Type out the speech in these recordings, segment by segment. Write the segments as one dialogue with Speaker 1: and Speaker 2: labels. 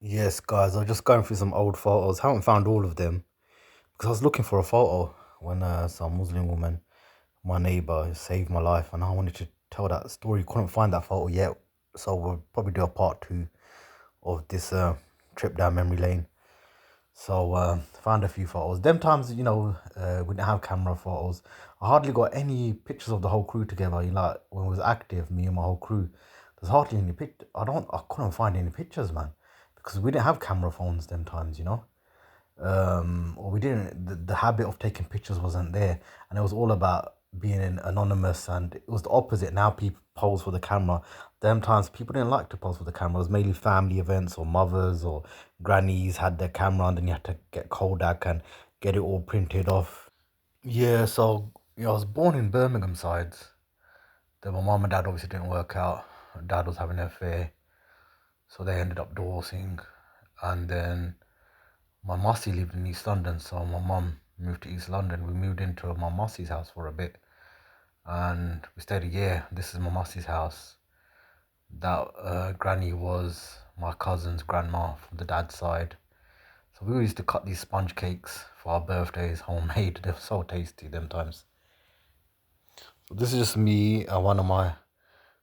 Speaker 1: Yes, guys, I was just going through some old photos. Haven't found all of them because I was looking for a photo when some Muslim woman, my neighbor, saved my life, and I wanted to tell that story. Couldn't find that photo yet, so we'll probably do a part two of this trip down memory lane. So found a few photos. Them times, we didn't have camera photos. I hardly got any pictures of the whole crew together. Like when we was active, me and my whole crew. There's hardly any pic. I couldn't find any pictures, man, because we didn't have camera phones them times. Or we didn't. The habit of taking pictures wasn't there, and it was all about being anonymous. And it was the opposite. Now people pose for the camera. Them times people didn't like to pose for the camera. It was mainly family events or mothers or grannies had their camera, and then you had to get Kodak and get it all printed off. Yeah, so I was born in Birmingham sides. Then my mum and dad obviously didn't work out. Dad was having an affair, so they ended up divorcing, and then my Mossy lived in East London, so my mum moved to East London. We moved into my Mossy's house for a bit, and we stayed a year. This is my Mossy's house. That granny was my cousin's grandma from the dad's side. So we used to cut these sponge cakes for our birthdays, homemade. They were so tasty them times. So this is just me and one of my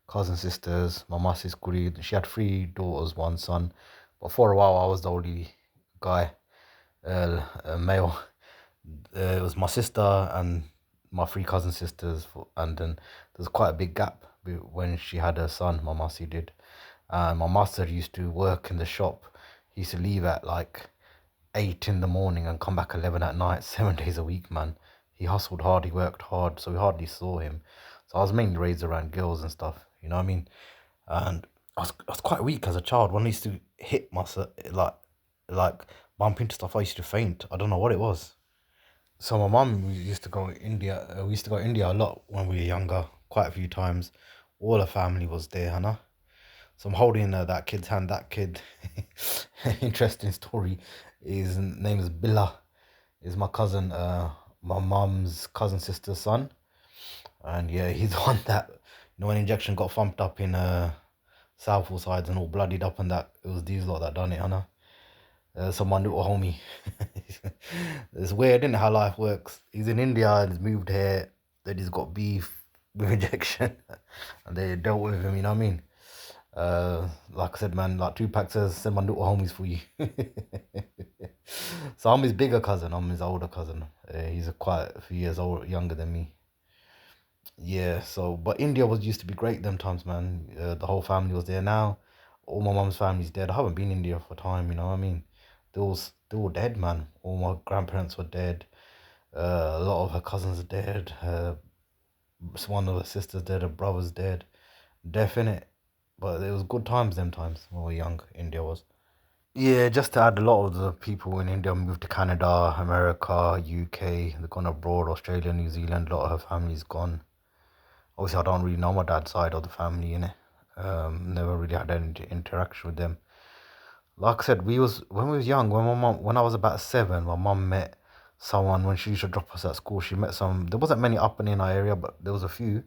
Speaker 1: cousin sisters, my Mossy's Kuri. She had three daughters, one son. But for a while, I was the only guy, male. It was my sister and my three cousin sisters, and then there's quite a big gap when she had her son. My Masi did, and my master used to work in the shop. He used to leave at like 8 in the morning and come back 11 at night, 7 days a week, man. He hustled hard, he worked hard, so we hardly saw him. So I was mainly raised around girls and stuff, you know what I mean? And I was quite weak as a child. When I used to hit myself, like bump into stuff, I used to faint. I don't know what it was. So my mum used to go to India. We used to go to India a lot when we were younger, quite a few times. All her family was there, Hannah. So I'm holding that kid's hand. That kid, interesting story. His name is Billa. Is my cousin, my mum's cousin sister's son, and yeah, he's the one that when injection got thumped up in Southall sides and all bloodied up, and that it was these lot that done it, Hannah. So my little homie. It's weird, isn't it, how life works? He's in India and he's moved here. Then he's got beef with injection, and they dealt with him. You know what I mean? Like I said, man, like Tupac says, send my little homies for you. So I'm his bigger cousin. I'm his older cousin. He's quite a few years younger than me. Yeah. So, but India was used to be great them times, man. The whole family was there. Now, all my mum's family's dead. I haven't been in India for time. You know what I mean? They were dead, man. All my grandparents were dead. A lot of her cousins are dead. One of her sisters dead. Her brother's dead. Death in it. But it was good times them times when we were young. India was. Yeah, just to add, a lot of the people in India moved to Canada, America, UK. They've gone abroad, Australia, New Zealand. A lot of her family's gone. Obviously, I don't really know my dad's side of the family, innit? Never really had any interaction with them. Like I said, we was when we was young. When I was about 7, my mum met someone when she used to drop us at school. She met some. There wasn't many up in our area, but there was a few.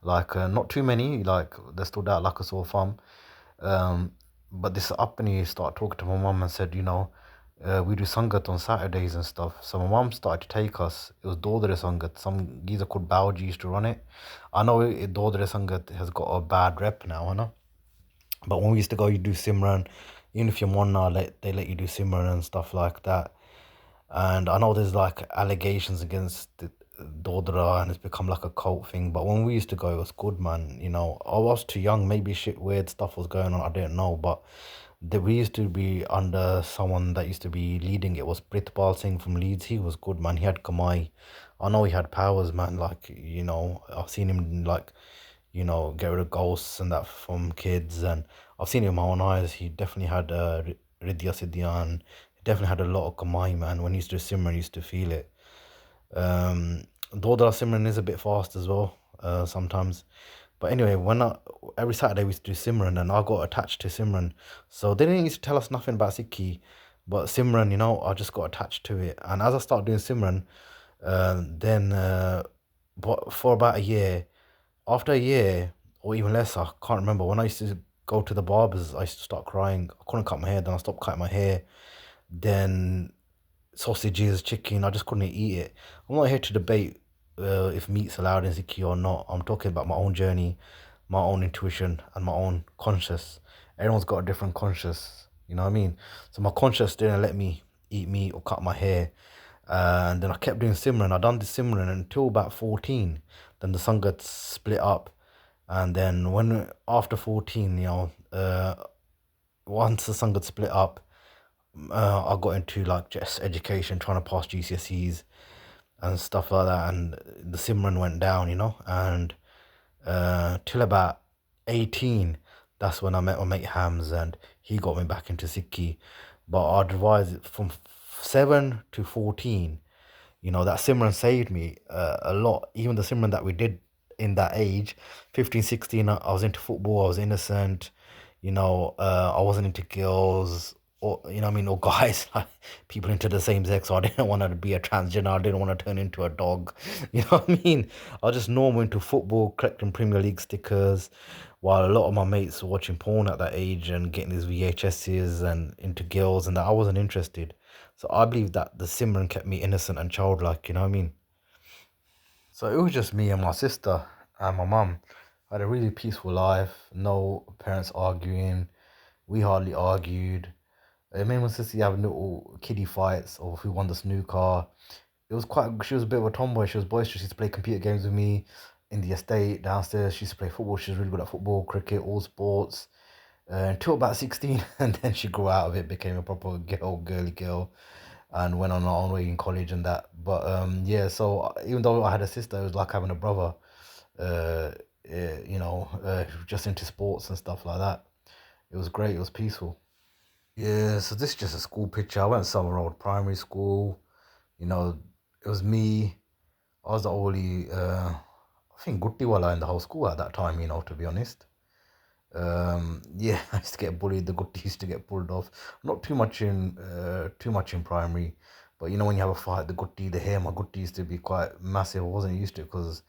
Speaker 1: Like not too many. Like they stood out like a sore thumb. Um, but this uppity started talking to my mum and said, we do sangat on Saturdays and stuff. So my mum started to take us. It was Dodre Sangat. Some geezer called Bauji used to run it. I know Dodre Sangat has got a bad rep now, I know. But when we used to go, you do Simran. Even if you're Monna, they let you do Simran and stuff like that. And I know there's like allegations against Dodra and it's become like a cult thing. But when we used to go, it was good, man. I was too young. Maybe shit, weird stuff was going on. I didn't know. But we used to be under someone that used to be leading it was Pritpal Singh from Leeds. He was good, man. He had Kamai. I know he had powers, man. Like, I've seen him, like, get rid of ghosts and that from kids. And I've seen it with my own eyes. He definitely had Ridya Siddhya, and he definitely had a lot of Kamai, man. When he used to do Simran, he used to feel it. Dodra Simran is a bit fast as well, sometimes. But anyway, every Saturday we used to do Simran, and I got attached to Simran. So they didn't used to tell us nothing about Sikhi, but Simran, I just got attached to it. And as I started doing Simran, then but for about a year, after a year or even less, I can't remember when I used to go to the barbers, I used to start crying. I couldn't cut my hair. Then I stopped cutting my hair. Then sausages, chicken. I just couldn't eat it. I'm not here to debate if meat's allowed in Ziki or not. I'm talking about my own journey, my own intuition, and my own conscience. Everyone's got a different conscience. You know what I mean? So my conscience didn't let me eat meat or cut my hair. And then I kept doing Simran. I done the Simran until about 14. Then the Sangha split up. And then when after 14, once the Sangha split up, I got into like just education, trying to pass GCSEs and stuff like that. And the Simran went down, and till about 18, that's when I met my mate Hams and he got me back into Sikhi. But I'd advise it from 7 to 14. That Simran saved me a lot. Even the Simran that we did in that age, 15, 16, I was into football, I was innocent, I wasn't into girls or, what I mean, or guys, like people into the same sex. So I didn't want to be a transgender, I didn't want to turn into a dog, you know what I mean? I was just normal into football, collecting Premier League stickers, while a lot of my mates were watching porn at that age and getting these VHSs and into girls and that I wasn't interested. So I believe that the Simran kept me innocent and childlike, you know what I mean? So it was just me and my sister and my mum. I had a really peaceful life, no parents arguing. We hardly argued. Me and my sister having little kiddie fights of who won the snooker. It was quite, she was a bit of a tomboy. She was boisterous. She used to play computer games with me in the estate downstairs. She used to play football. She was really good at football, cricket, all sports. Until about 16, and then she grew out of it, became a proper girly girl, and went on her own way in college and that. But yeah, so even though I had a sister, it was like having a brother. Uh, just into sports and stuff like that. It was great. It was peaceful. Yeah, so this is just a school picture. I went to Summer Road Primary School. You know, it was me. I was the only, I think, Guttiwala in the whole school at that time, to be honest. Yeah, I used to get bullied. The Gutti used to get pulled off. Not too much in primary, but when you have a fight, the hair, my Gutti used to be quite massive. I wasn't used to it because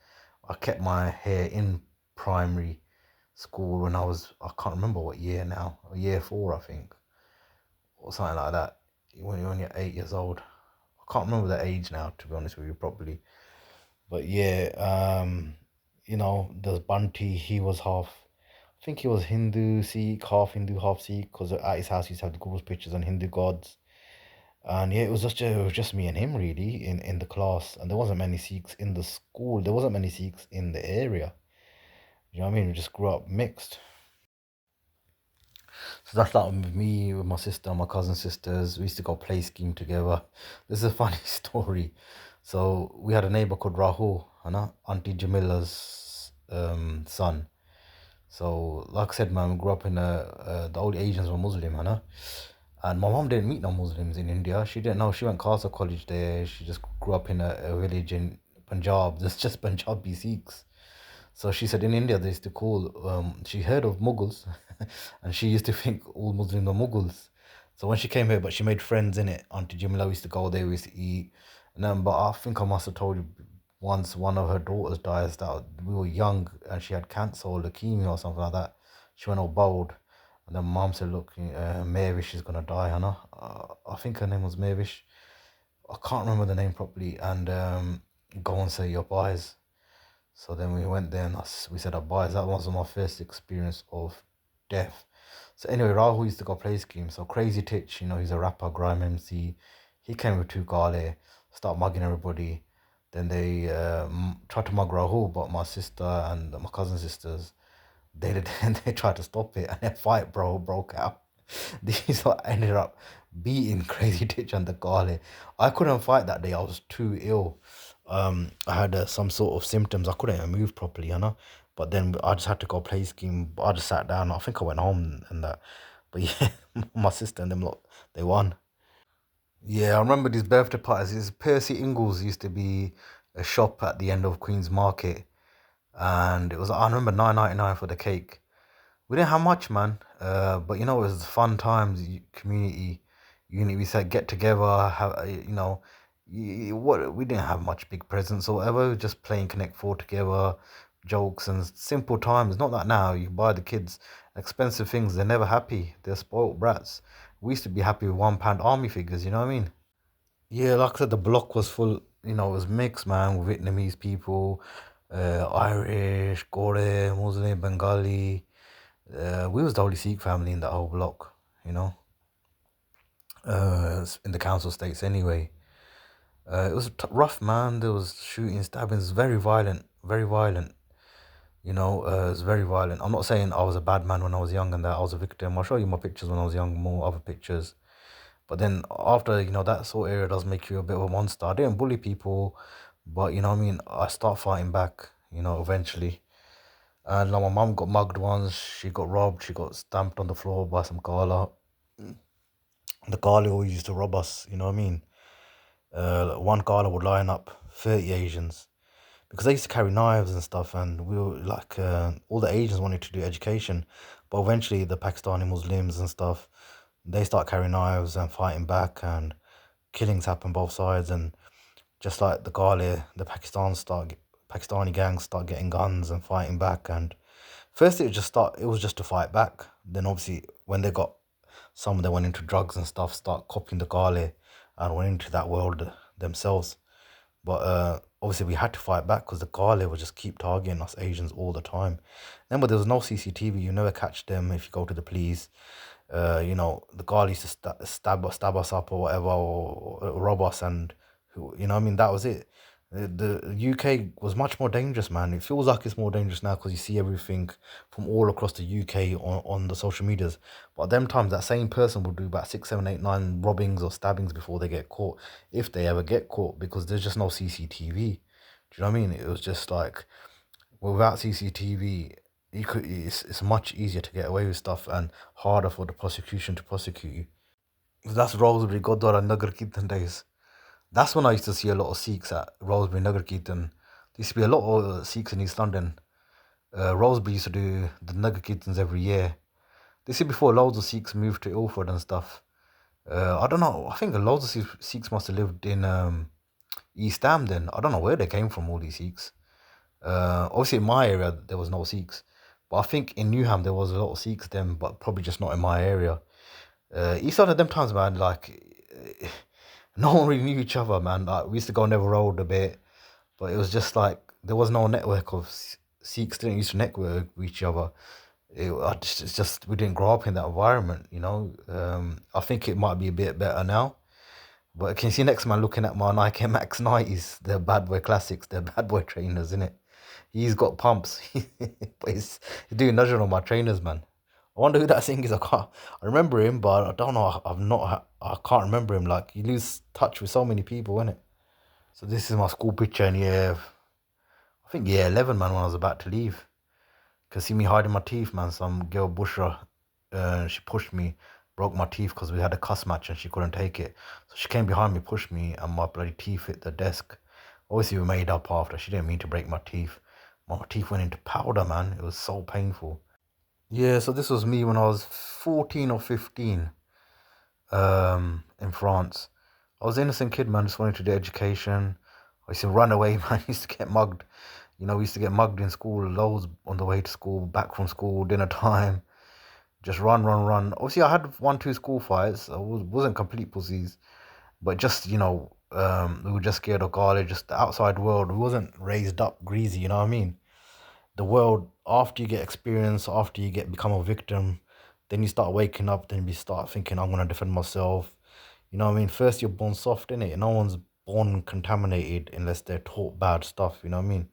Speaker 1: I kept my hair in primary school when I can't remember what year now, year four, I think, or something like that. When you're 8 years old, I can't remember the age now, to be honest with you, properly. But yeah, there's Bunty. He was half. I think he was Hindu Sikh, half Hindu, half Sikh. Because at his house, he used to have the Guru's pictures and Hindu gods. And yeah, it was just me and him really in the class, and there wasn't many Sikhs in the school. There wasn't many Sikhs in the area. You know what I mean? We just grew up mixed. So that's like with me, with my sister, my cousin sisters. We used to go play scheme together. This is a funny story. So we had a neighbor called Rahul, Auntie Jamila's son. So like I said, man, we grew up in the old Asians were Muslim, and my mom didn't meet no Muslims in India. She didn't know. She went Khalsa college there. She just grew up in a village in Punjab. There's just Punjabi Sikhs. So she said in India they used to call, she heard of Mughals and she used to think all Muslims are Mughals. So when she came here, but she made friends in it. Auntie Jamila used to go there, we used to eat. And then, but I think I must have told you once one of her daughters died, that we were young and she had cancer or leukemia or something like that. She went all bald. And then mom said, look, Mavish is going to die, I think her name was Mavish. I can't remember the name properly. And go and say your buys. So then we went there and we said our buys. That was my first experience of death. So anyway, Rahul used to go play scheme. So Crazy Titch, he's a rapper, grime MC. He came with two gale, start mugging everybody. Then they tried to mug Rahul, but my sister and my cousin sisters, they they tried to stop it, and a fight broke out. These ended up beating Crazy Titch and the Gale. I couldn't fight that day. I was too ill. I had some sort of symptoms. I couldn't even move properly, But then I just had to go play scheme. I just sat down. I think I went home and that. But yeah, my sister and them lot, they won. Yeah, I remember these birthday parties. This Percy Ingles used to be a shop at the end of Queen's Market, and it was, I remember, 9.99 for the cake. We didn't have much, man. But it was fun times, community, unity. We said get together, have what we didn't have much big presents or whatever. We were just playing Connect Four together, jokes and simple times. Not that now you buy the kids expensive things. They're never happy. They're spoiled brats. We used to be happy with £1 army figures. You know what I mean? Yeah, like I said, the block was full. You know, it was mixed, man. With Vietnamese people, Irish, Gore, Muslim, Bengali. We was the only Sikh family in that whole block. You know, in the council states anyway. It was rough, man. There was shooting, stabbings, very violent, very violent. You know, it's very violent. I'm not saying I was a bad man when I was young and that I was a victim. I'll show you my pictures when I was young, more other pictures. But then after, that sort of area does make you a bit of a monster. I didn't bully people, but you know what I mean? I start fighting back, eventually. And like my mum got mugged once, she got robbed, she got stamped on the floor by some Gala. The Gala always used to rob us, you know what I mean? One Gala would line up 30 Asians because they used to carry knives and stuff, and we were like, all the Asians wanted to do education, but eventually the Pakistani Muslims and stuff, they start carrying knives and fighting back, and killings happen both sides, and just like the Ghalia, the Pakistani gangs start getting guns and fighting back, and first it was just to fight back. Then obviously when they got some, they went into drugs and stuff, start copying the Ghalia and went into that world themselves. But obviously we had to fight back because the Ghalia would just keep targeting us Asians all the time. Remember, there was no CCTV. You never catch them if you go to the police. The Ghalia used to stab us up or whatever, or rob us, and I mean, that was it. The UK was much more dangerous, man. It feels like it's more dangerous now because you see everything from all across the UK on the social medias. But at them times, that same person would do about 6, 7, 8, 9 robbings or stabbings before they get caught, if they ever get caught, because there's just no CCTV. Do you know what I mean? It was just like, well, without CCTV, it's much easier to get away with stuff and harder for the prosecution to prosecute you. That's Rosebery, Godwara, and Nagar Kirtan days. That's when I used to see a lot of Sikhs at Rosebery, Nagar Kirtan. There used to be a lot of Sikhs in East London. Rosebery used to do the Nagar Kirtans every year. This is before loads of Sikhs moved to Ilford and stuff. I don't know. I think loads of Sikhs must have lived in East Ham then. I don't know where they came from, all these Sikhs. Obviously, in my area, there was no Sikhs. But I think in Newham, there was a lot of Sikhs then, but probably just not in my area. East London, them times, man, like, no one really knew each other, man. Like, we used to go Never Road a bit, but it was just like, there was no network of Sikhs didn't used to network with each other. It's just, we didn't grow up in that environment, I think it might be a bit better now. But can you see next man looking at my Nike Max 90s? They're bad boy classics. They're bad boy trainers, innit? He's got pumps. But he's doing nothing on my trainers, man. I wonder who that thing is. I remember him, but I don't know. I can't remember him. Like, you lose touch with so many people, innit? So this is my school picture in I think year 11, man, when I was about to leave. Can see me hiding my teeth, man. Some girl, Bushra, she pushed me, broke my teeth because we had a cuss match and she couldn't take it. So she came behind me, pushed me, and my bloody teeth hit the desk. Obviously, we made up after. She didn't mean to break my teeth. My teeth went into powder, man. It was so painful. Yeah, so this was me when I was 14 or 15, in France. I was an innocent kid, man. Just wanted to do education. I used to run away, man. I used to get mugged. We used to get mugged in school, loads on the way to school, back from school, dinner time. Just run, run, run. Obviously, I had 1, 2 school fights. I wasn't complete pussies, but just, we were just scared of God. Just the outside world. We wasn't raised up greasy, you know what I mean? The world, after you get experience, after you become a victim, then you start waking up, then you start thinking, I'm going to defend myself. You know what I mean? First, you're born soft, innit? No one's born contaminated unless they're taught bad stuff, you know what I mean?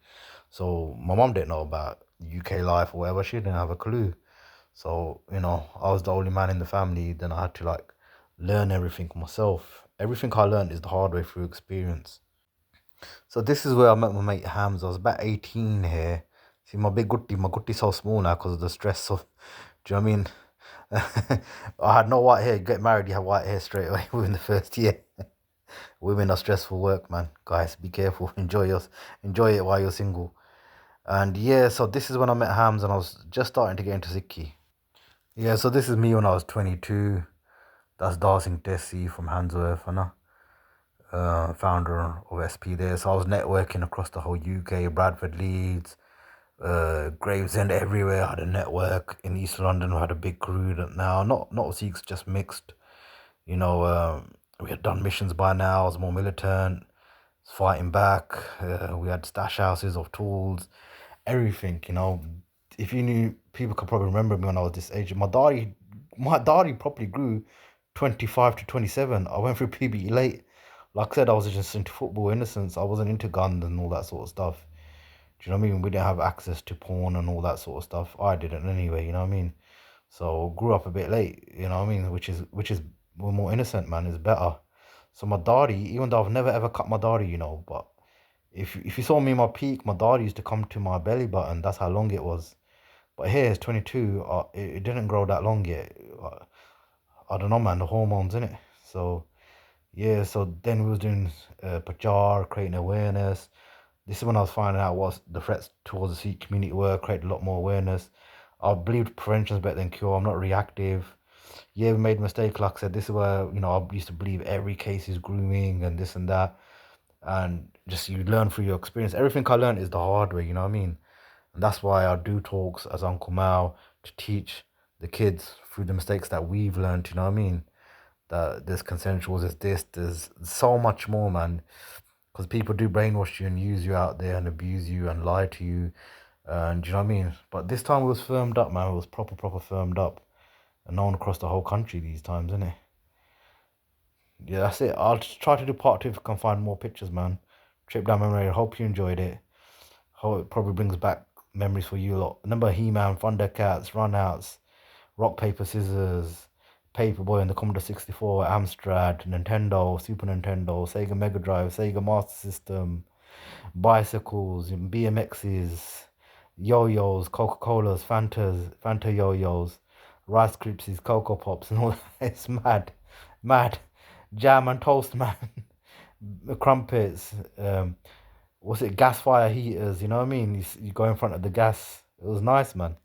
Speaker 1: So my mom didn't know about UK life or whatever. She didn't have a clue. So, I was the only man in the family. Then I had to like learn everything myself. Everything I learned is the hard way through experience. So this is where I met my mate Hams. I was about 18 here. See, my gutti's so small now because of the stress of, do you know what I mean? I had no white hair. You get married, you have white hair straight away within the first year. Women are stressful work, man. Guys, be careful. Enjoy it while you're single. And yeah, so this is when I met Hams and I was just starting to get into Zikki. Yeah, so this is me when I was 22. That's Darsing Desi from Handsworth, founder of SP there. So I was networking across the whole UK, Bradford, Leeds, Gravesend everywhere had a network. In East London, we had a big crew. That now, not Sikhs, just mixed. You know, we had done missions by now. I was more militant, fighting back. We had stash houses of tools, everything. You know, if you knew, people could probably remember me when I was this age. My daddy probably grew 25 to 27. I went through PBE late. Like I said, I was just into football innocence. I wasn't into guns and all that sort of stuff. Do you know what I mean? We didn't have access to porn and all that sort of stuff. I didn't anyway, you know what I mean? So grew up a bit late, you know what I mean? Which is we're more innocent, man, is better. So my daddy, even though I've never ever cut my daddy, but if you saw me in my peak, my daddy used to come to my belly button. That's how long it was. But here it's 22. It didn't grow that long yet. I don't know, man. The hormones in it. So yeah. So then we was doing Pajar, creating awareness. This is when I was finding out what the threats towards the Sikh community were, created a lot more awareness. I believe prevention is better than cure. I'm not reactive. Yeah, we made a mistake. Like I said, this is where, I used to believe every case is grooming and this and that. And just you learn through your experience. Everything I learned is the hard way, you know what I mean? And that's why I do talks as Uncle Mao to teach the kids through the mistakes that we've learned, you know what I mean? That there's consensual, there's so much more, man, because people do brainwash you and use you out there and abuse you and lie to you, and you know what I mean. But this time it was firmed up, man. It was proper firmed up, and known across the whole country these times, isn't it? Yeah, that's it. I'll just try to do part two if I can find more pictures, man. Trip down memory. I hope you enjoyed it. Hope it probably brings back memories for you lot. Remember He-Man, Thundercats, Runouts, Rock Paper Scissors, Paperboy and the Commodore 64, Amstrad, Nintendo, Super Nintendo, Sega Mega Drive, Sega Master System, bicycles, BMXs, yo-yos, Coca-Colas, Fanta yo-yos, Rice Krispies, Cocoa Pops, and all that. It's mad, mad. Jam and toast, man. Crumpets, what's it? Gas fire heaters. You know what I mean? You go in front of the gas. It was nice, man.